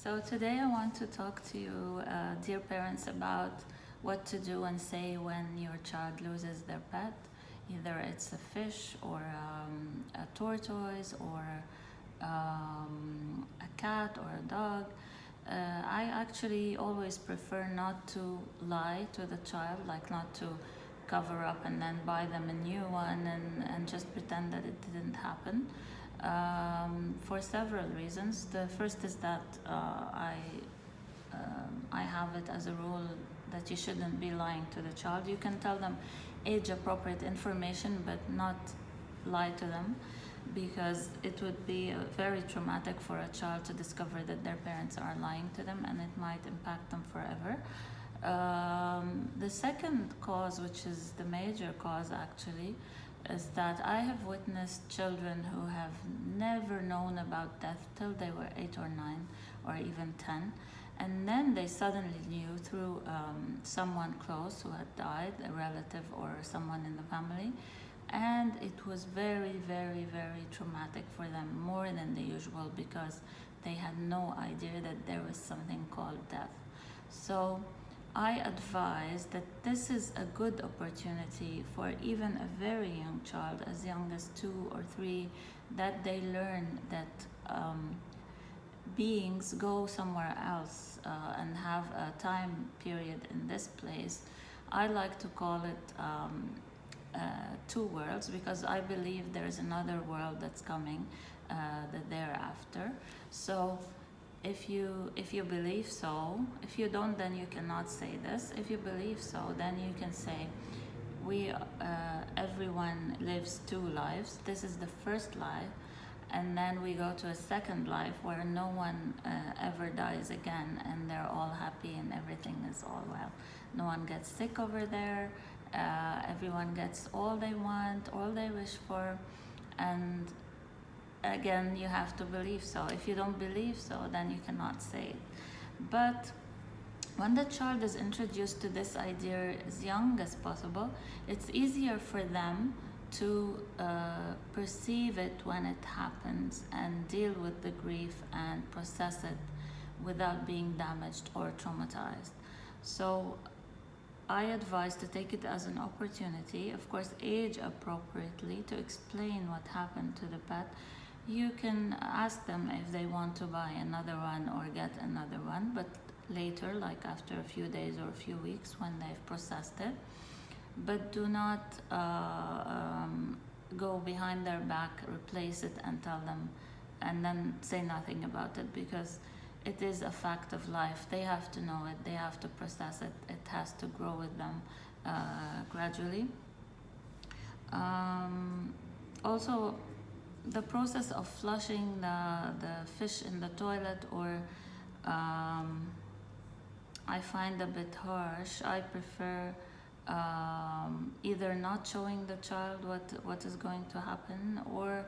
So today I want to talk to you, dear parents, about what to do and say when your child loses their pet. Either it's a fish or a tortoise or a cat or a dog. I actually always prefer not to lie to the child, like not to cover up and then buy them a new one and just pretend that it didn't happen. For several reasons. The first is that I have it as a rule that you shouldn't be lying to the child. You can tell them age-appropriate information, but not lie to them, because it would be very traumatic for a child to discover that their parents are lying to them, and it might impact them forever. The second cause, which is the major cause actually, is that I have witnessed children who have never known about death till they were 8 or 9 or even 10, and then they suddenly knew through someone close who had died, a relative or someone in the family, and it was very, very, very traumatic for them, more than the usual, because they had no idea that there was something called death. So I advise that this is a good opportunity for even a very young child, as young as 2 or 3, that they learn that beings go somewhere else and have a time period in this place. I like to call it two worlds, because I believe there is another world that's coming the thereafter. So if you believe so, if you don't, then you cannot say this. If you believe so, then you can say, everyone lives 2 lives. This is the first life, and then we go to a second life where no one ever dies again, and they're all happy and everything is all well. No one gets sick over there. Everyone gets all they want, all they wish for, and again, you have to believe so. If you don't believe so, then you cannot say it. But when the child is introduced to this idea as young as possible, it's easier for them to perceive it when it happens and deal with the grief and process it without being damaged or traumatized. So I advise to take it as an opportunity, of course, age appropriately, to explain what happened to the pet. You can ask them if they want to buy another one or get another one, but later, like after a few days or a few weeks when they've processed it. But do not go behind their back, replace it and tell them, and then say nothing about it, because it is a fact of life. They have to know it, they have to process it, it has to grow with them gradually. Also, the process of flushing the fish in the toilet, or I find a bit harsh. I prefer either not showing the child what is going to happen, or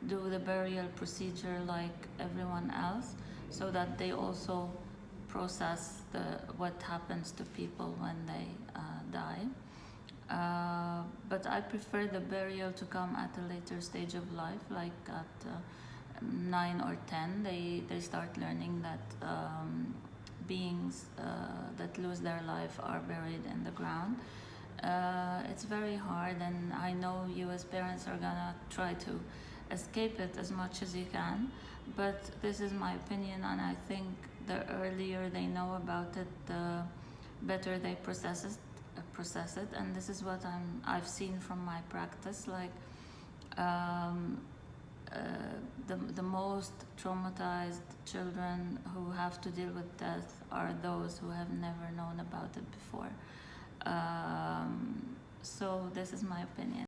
do the burial procedure like everyone else, so that they also process what happens to people when they die. But I prefer the burial to come at a later stage of life, like at 9 or 10. They start learning that beings that lose their life are buried in the ground. It's very hard, and I know you as parents are gonna try to escape it as much as you can, but this is my opinion, and I think the earlier they know about it, the better they process it. And this is what I've seen from my practice. Like the most traumatized children who have to deal with death are those who have never known about it before. So this is my opinion.